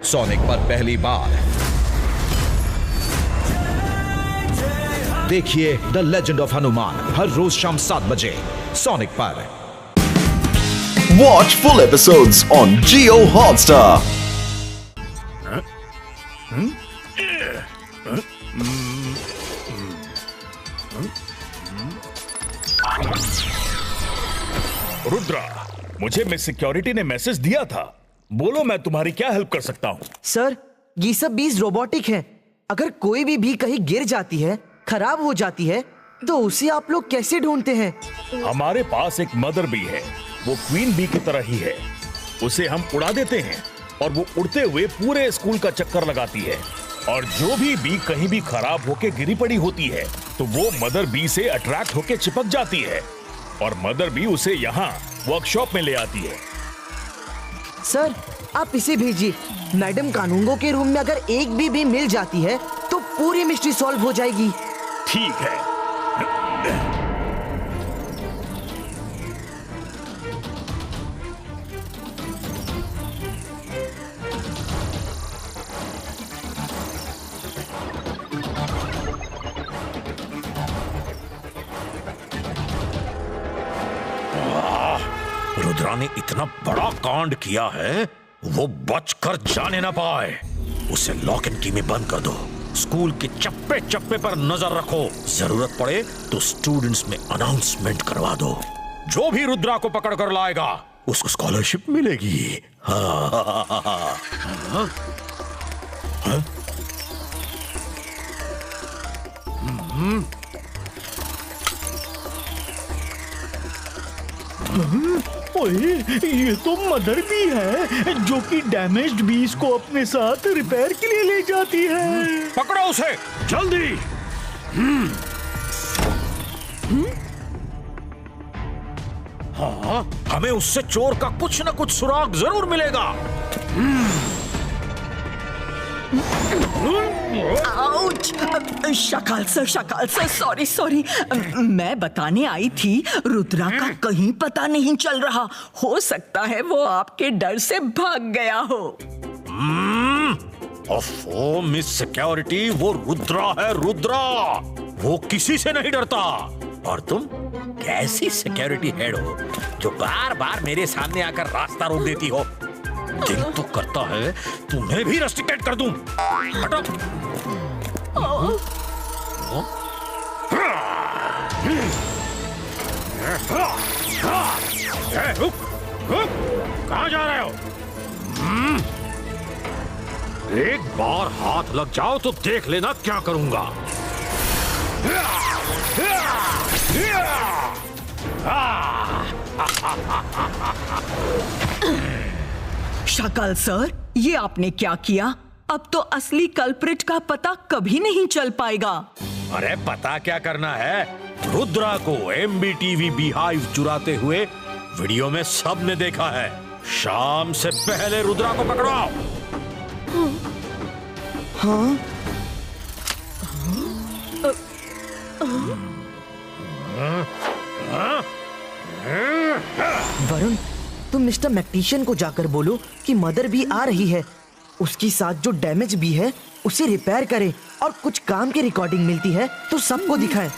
Sonic पर पहली बार देखिए द लेजेंड ऑफ हनुमान हर रोज शाम 7 बजे सोनिक पर। Watch full episodes on Jio Hotstar. Rudra, मुझे मिस सिक्योरिटी ने मैसेज दिया था। बोलो मैं तुम्हारी क्या हेल्प कर सकता हूँ? सर, ये सब बीज रोबोटिक हैं। अगर कोई भी कहीं गिर जाती है, खराब हो जाती है, तो उसे आप लोग कैसे ढूंढते हैं? हमारे पास एक मदर बी है, वो क्वीन बी की तरह ही है। उसे हम उड़ा देते हैं और वो उड़ते हुए पूरे स्कूल का चक्कर लगाती है। और जो भी बी कहीं भी खराब होके गिरी पड़ी होती है तो वो मदर बी से अट्रैक्ट होके चिपक जाती है और मदर बी उसे यहाँ वर्कशॉप में ले आती है। सर, आप इसे भेजिए। मैडम कानूंगो के रूम में अगर एक भी मिल जाती है तो पूरी मिस्ट्री सॉल्व हो जाएगी। ठीक है। रुद्रा ने इतना बड़ा कांड किया है, वो बचकर जाने ना पाए। उसे लॉक एंड की में बंद कर दो। स्कूल के चप्पे चप्पे पर नजर रखो। जरूरत पड़े तो स्टूडेंट्स में अनाउंसमेंट करवा दो। जो भी रुद्रा को पकड़ कर लाएगा उसको स्कॉलरशिप मिलेगी। हाँ। ओए, ये तो मदर बी है जो कि डैमेज्ड बीज को अपने साथ रिपेयर के लिए ले जाती है। पकड़ो उसे जल्दी। हाँ, हमें उससे चोर का कुछ न कुछ सुराग जरूर मिलेगा। आउच! शकाल सर, सॉरी। मैं बताने आई थी, रुद्रा का कहीं पता नहीं चल रहा। हो सकता है वो आपके डर से भाग गया हो। ओफो मिस सिक्योरिटी, वो रुद्रा है, रुद्रा। वो किसी से नहीं डरता। और तुम कैसी सिक्योरिटी हेड हो जो बार बार मेरे सामने आकर रास्ता रोक देती हो? दिल तो करता है तुम्हें भी रस्टिकेट कर दूं। हटो। कहाँ जा रहे हो? एक बार हाथ लग जाओ तो देख लेना क्या करूंगा। शकाल सर, ये आपने क्या किया? अब तो असली कल्प्रिट का पता कभी नहीं चल पाएगा। अरे पता क्या करना है? रुद्रा को एमबीटीवी बीहाइव चुराते हुए वीडियो में सबने देखा है। शाम से पहले रुद्रा को पकड़वाओ। हाँ? वरुण, तुम मिस्टर मैक्टिशियन को जाकर बोलो कि मदर बी आ रही है। उसके साथ जो डैमेज भी है उसे रिपेयर करे और कुछ काम की रिकॉर्डिंग मिलती है तो सबको दिखाए।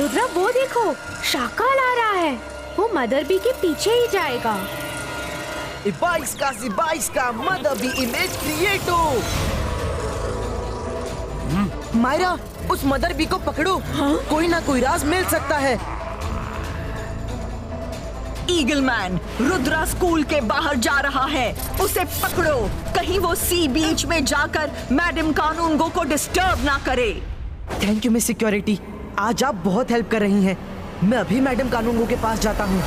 रुद्रा, वो देखो, शाकाल आ रहा है। वो मदर बी के पीछे ही जाएगा। 22 का मदर बी इमेज क्रिएटो। मायरा, उस मदर बी को पकड़ो। हाँ? कोई ना कोई राज मिल सकता है। ईगल मैन, रुद्रा स्कूल के बाहर जा रहा है। उसे पकड़ो, कहीं वो सी बीच में जाकर मैडम कानूंगो को डिस्टर्ब ना करे। थैंक यू मिस सिक्योरिटी, आज आप बहुत हेल्प कर रही हैं। मैं अभी मैडम कानूंगो के पास जाता हूँ।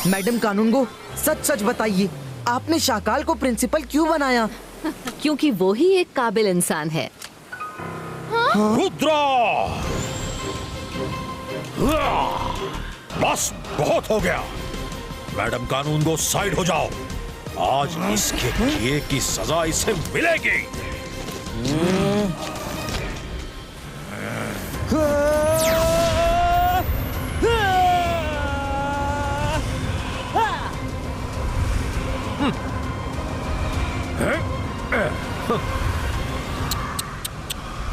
मैडम कानूंगो, सच बताइए, आपने शाकाल को प्रिंसिपल क्यों बनाया? क्योंकि वो ही एक काबिल इंसान है। रुद्रा! बस बहुत हो गया। मैडम कानून को साइड हो जाओ। आज इसके किए की सजा इसे मिलेगी।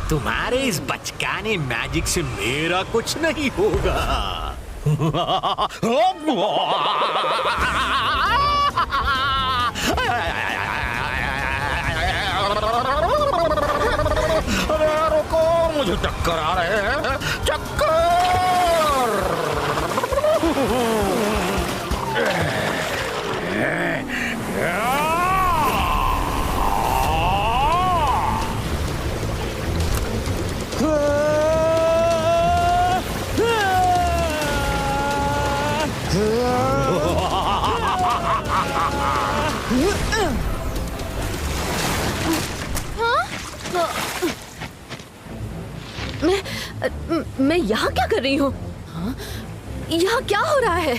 तुम्हारे इस बचकाने मैजिक से मेरा कुछ नहीं होगा। रुको, मुझे चक्कर आ रहे हैं, चक्कर। मैं यहाँ क्या कर रही हूँ? यहाँ क्या हो रहा है?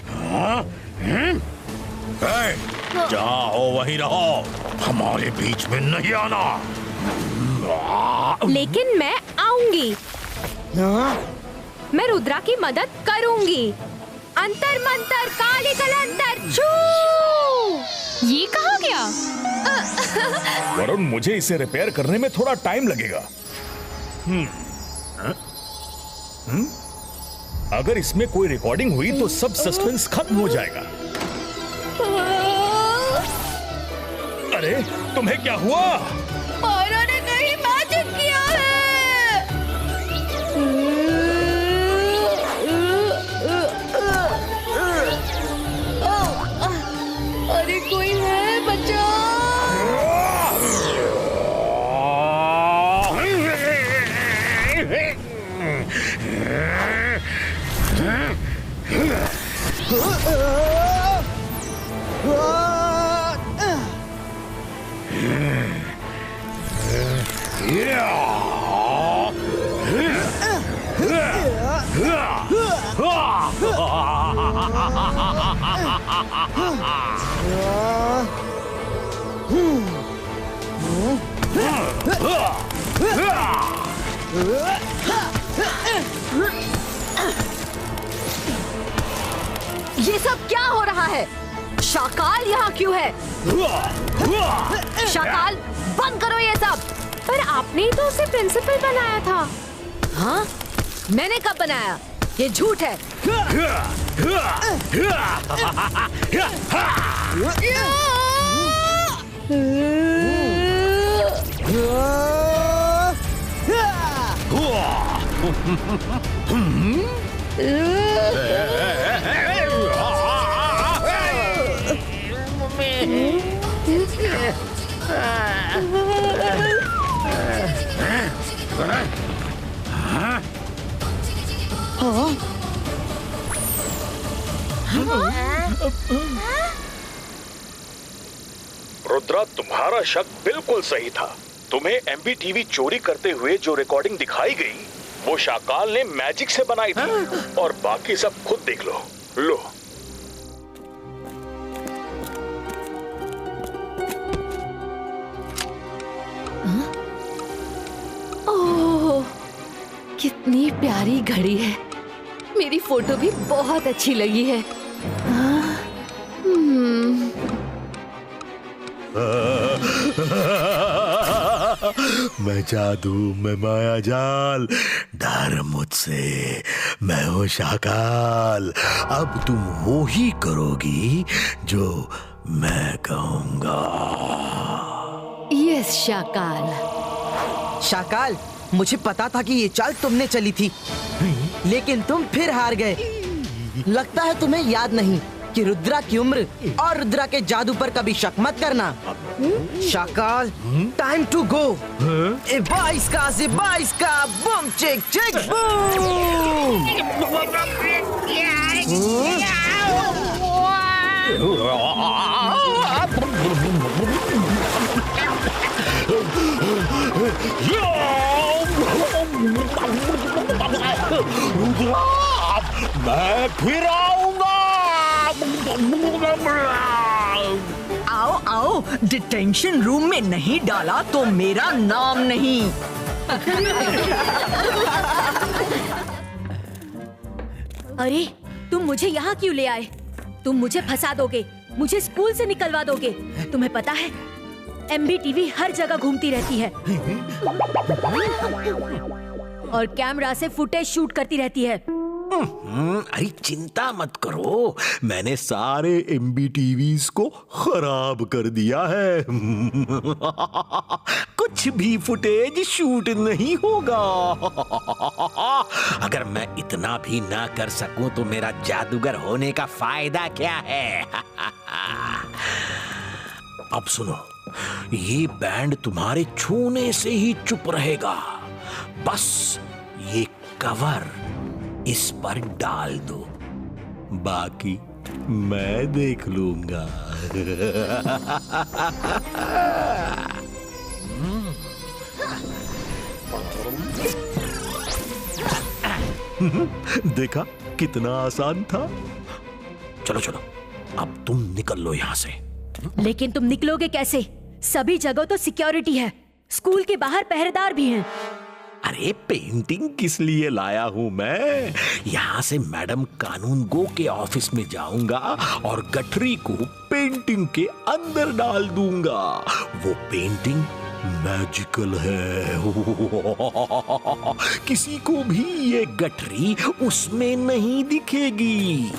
जहाँ हो वहीं रहो, हमारे बीच में नहीं आना। लेकिन मैं आऊंगी। मैं रुद्रा की मदद करूंगी। अंतर मंतर काली कलंतर छू। ये कहाँ गया? वरुण, मुझे इसे रिपेयर करने में थोड़ा टाइम लगेगा। अगर इसमें कोई रिकॉर्डिंग हुई तो सब सस्पेंस खत्म हो जाएगा। अरे तुम्हें क्या हुआ? औरों ने कहीं मैजिक किया है। अरे कोई है, बचाओ। ये सब क्या हो रहा है? शाकाल यहाँ क्यों है? शाकाल, बंद करो ये सब। पर आपने ही तो उसे प्रिंसिपल बनाया था। हाँ? मैंने कब बनाया? ये झूठ है। रुद्रा, तुम्हारा शक बिल्कुल सही था। तुम्हें एमबीटीवी चोरी करते हुए जो रिकॉर्डिंग दिखाई गई वो शाकाल ने मैजिक से बनाई थी। और बाकी सब खुद देख लो। लो। ओह, कितनी प्यारी घड़ी है। मेरी फोटो भी बहुत अच्छी लगी है। मैं जादू, मैं माया जाल, डर मुझसे, मैं हूँ शाकाल। अब तुम वो ही करोगी जो मैं कहूँगा। यस शाकाल। शाकाल, मुझे पता था कि ये चाल तुमने चली थी, लेकिन तुम फिर हार गए। लगता है तुम्हें याद नहीं कि रुद्रा की उम्र और रुद्रा के जादू पर कभी शक मत करना। Shakaal, time to go. A 22 का बम चेक चेक बूम। मैं फिर आऊंगा। आओ आओ, डिटेंशन रूम में नहीं डाला तो मेरा नाम नहीं। अरे तुम मुझे यहाँ क्यों ले आए? तुम मुझे फंसा दोगे, मुझे स्कूल से निकलवा दोगे। तुम्हें पता है MBTV हर जगह घूमती रहती है और कैमरा से फुटेज शूट करती रहती है। अरे चिंता मत करो, मैंने सारे MBTVs को खराब कर दिया है। कुछ भी फुटेज शूट नहीं होगा। अगर मैं इतना भी ना कर सकूं तो मेरा जादूगर होने का फायदा क्या है? अब सुनो, ये बैंड तुम्हारे छूने से ही चुप रहेगा। बस ये कवर इस पर डाल दो, बाकी मैं देख लूंगा। देखा कितना आसान था। चलो चलो, अब तुम निकल लो यहां से। लेकिन तुम निकलोगे कैसे? सभी जगह तो सिक्योरिटी है, स्कूल के बाहर पहरेदार भी हैं। अरे पेंटिंग किस लिए लाया हूं मैं? यहाँ से मैडम कानून गो के ऑफिस में जाऊंगा और गठरी को पेंटिंग के अंदर डाल दूंगा। वो पेंटिंग मैजिकल है। किसी को भी ये गठरी उसमें नहीं दिखेगी।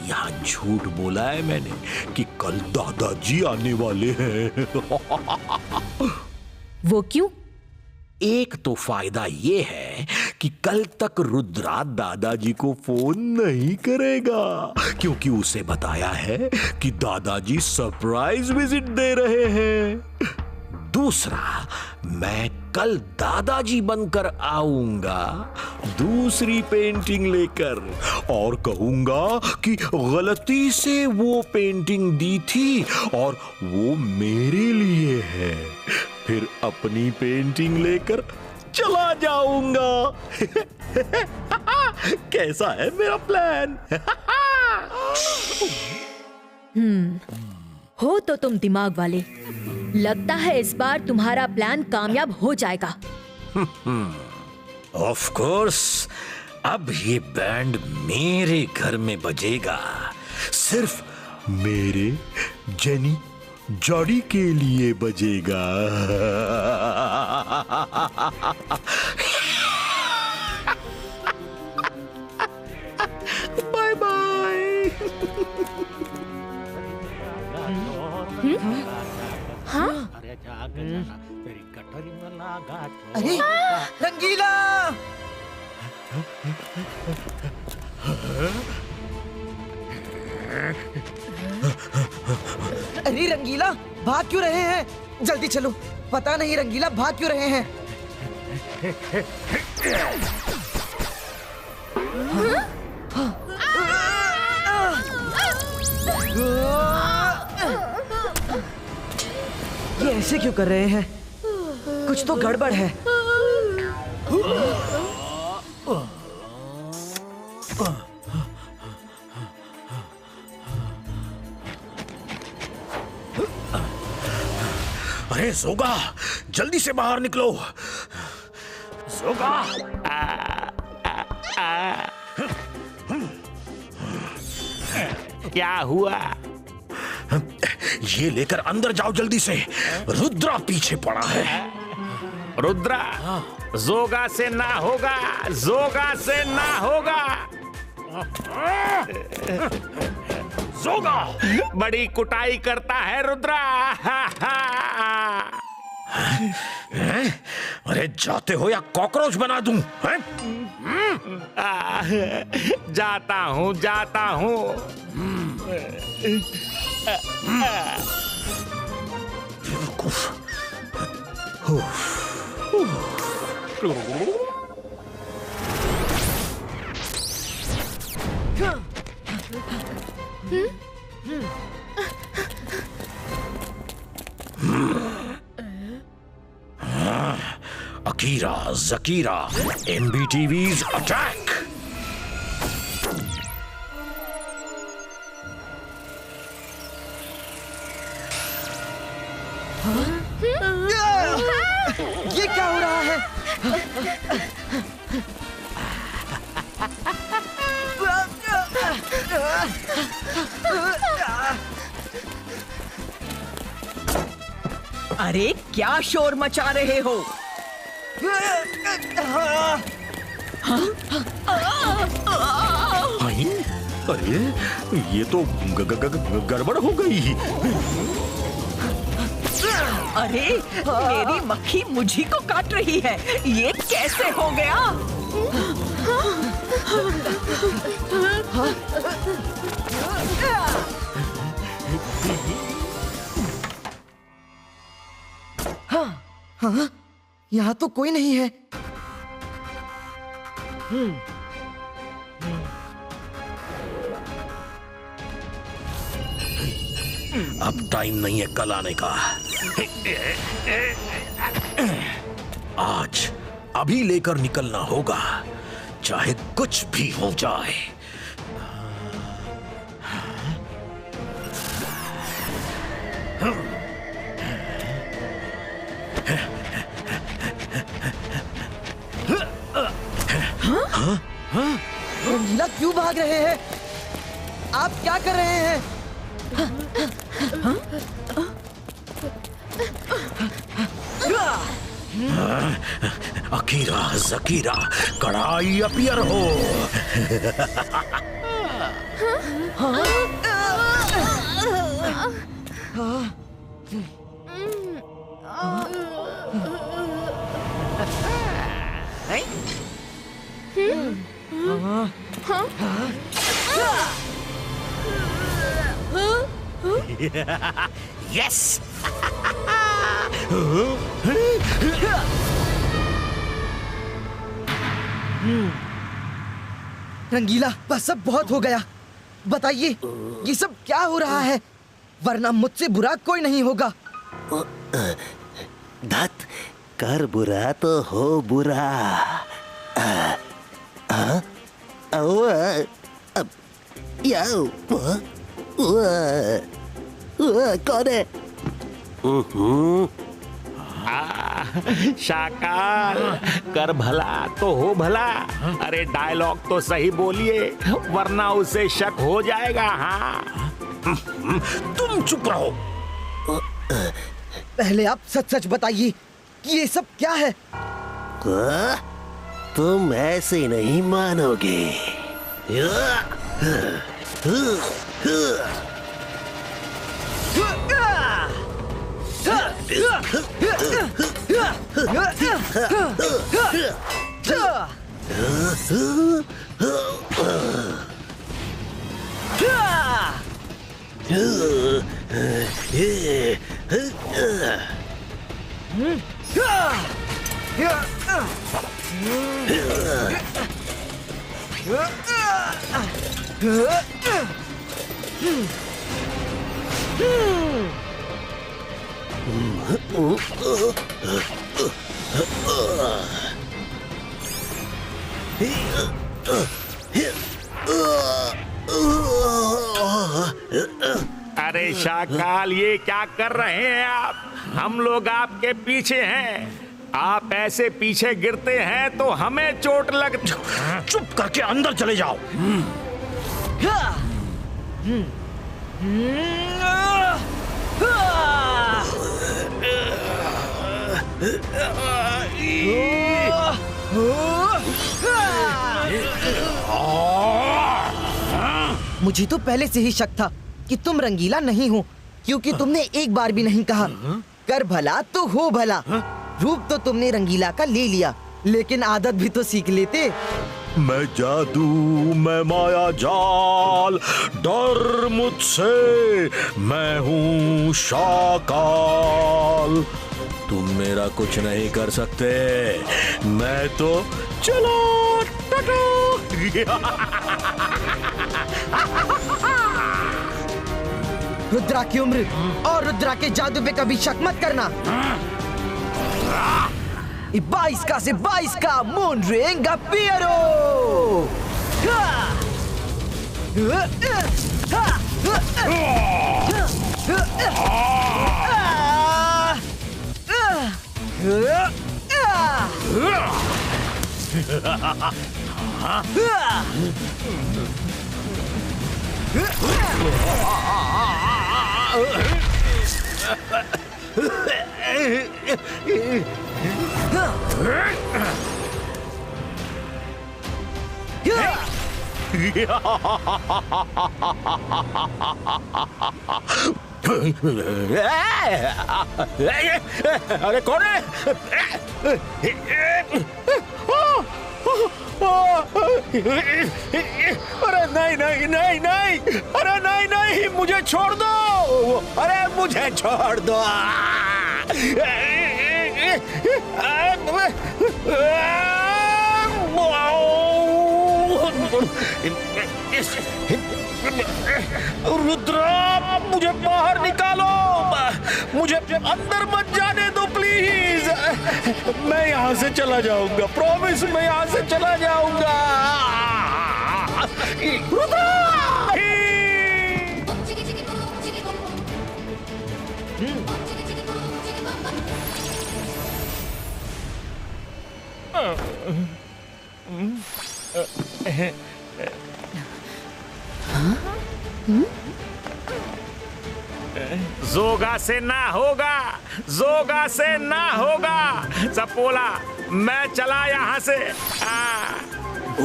यहाँ झूठ बोला है मैंने कि कल दादाजी आने वाले हैं। वो क्यों? एक तो फायदा ये है कि कल तक रुद्रा दादाजी को फोन नहीं करेगा, क्योंकि उसे बताया है कि दादाजी सरप्राइज विजिट दे रहे हैं। दूसरा, मैं कल दादाजी बनकर आऊंगा दूसरी पेंटिंग लेकर और कहूंगा कि गलती से वो पेंटिंग दी थी और वो मेरे लिए है। फिर अपनी पेंटिंग लेकर चला जाऊंगा। कैसा है मेरा प्लान? हो तो तुम दिमाग वाले। लगता है इस बार तुम्हारा प्लान कामयाब हो जाएगा। ऑफ कोर्स, अब ये बैंड मेरे घर में बजेगा, सिर्फ मेरे जेनी जॉडी के लिए बजेगा। Bye bye. हाँ? अरे रंगीला! अरे रंगीला, भाग क्यों रहे हैं? जल्दी चलो, पता नहीं रंगीला भाग क्यों रहे हैं। ये ऐसे क्यों कर रहे हैं? कुछ तो गड़बड़ है। अरे जोगा, जल्दी से बाहर निकलो। जोगा, क्या हुआ? ये लेकर अंदर जाओ जल्दी से, रुद्रा पीछे पड़ा है। रुद्रा, जोगा से ना होगा, जोगा से ना होगा। जोगा बड़ी कुटाई करता है रुद्रा। अरे जाते हो या कॉकरोच बना दूं? जाता हूँ, जाता हूँ। अकीरा, जकीरा, MBTVs अटैक। अरे क्या शोर मचा रहे हो? अरे ये तो गड़बड़ हो गई। अरे मेरी मक्खी मुझी को काट रही है, ये कैसे हो गया? हाँ, यहाँ तो कोई नहीं है। अब टाइम नहीं है कल आने का। आज अभी लेकर निकलना होगा, चाहे कुछ भी हो जाए। रंगीला क्यों भाग रहे हैं? आप क्या कर रहे हैं? अकीरा जकीरा कड़ाई अपियर हो। यस। रंगीला, बस अब बहुत हो गया। बताइए ये सब क्या हो रहा है, वरना मुझसे बुरा कोई नहीं होगा। धत कर बुरा तो हो बुरा। कौन है? शाकाल, कर भला तो हो भला। अरे डायलॉग तो सही बोलिए, वरना उसे शक हो जाएगा। हाँ, तुम चुप रहो। पहले आप सच सच बताइए कि ये सब क्या है। तुम ऐसे नहीं मानोगे। अरे शाकाल, ये क्या कर रहे हैं आप? हम लोग आपके पीछे हैं। आप ऐसे पीछे गिरते हैं तो हमें चोट लग। चुप करके अंदर चले जाओ। मुझे तो पहले से ही शक था कि तुम रंगीला नहीं हो, क्योंकि तुमने एक बार भी नहीं कहा कर भला तो हो भला। रूप तो तुमने रंगीला का ले लिया, लेकिन आदत भी तो सीख लेते। मैं जादू, मैं माया जाल, डर मुझसे, मैं हूँ शाकाल। तुम मेरा कुछ नहीं कर सकते, मैं तो चलो टटो। रुद्रा की उम्र और रुद्रा के जादू पे कभी शक मत करना। 22 का से 22 का मून रिंग अपियरो। अरे कौन है? अरे नहीं नहीं नहीं नहीं, अरे नहीं नहीं, मुझे छोड़ दो, अरे मुझे छोड़ दो। रुद्रा, मुझे बाहर निकालो, मुझे अंदर मत जाने दो प्लीज। मैं यहाँ से चला जाऊंगा, प्रॉमिस, मैं यहाँ से चला जाऊंगा। रुद्रा! जोगा से ना होगा, जोगा से ना होगा। सपोला, मैं चला यहाँ से।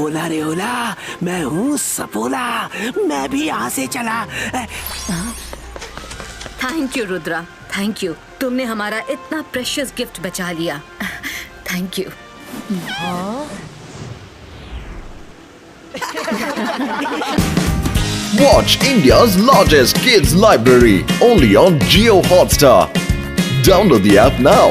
ओला रे ओला, मैं हूँ सपोला, मैं भी यहाँ से चला। Thank you Rudra, thank you. तुमने हमारा इतना प्रेशियस गिफ्ट बचा लिया। Thank you. Watch India's largest kids library only on Jio Hotstar. Download the app now.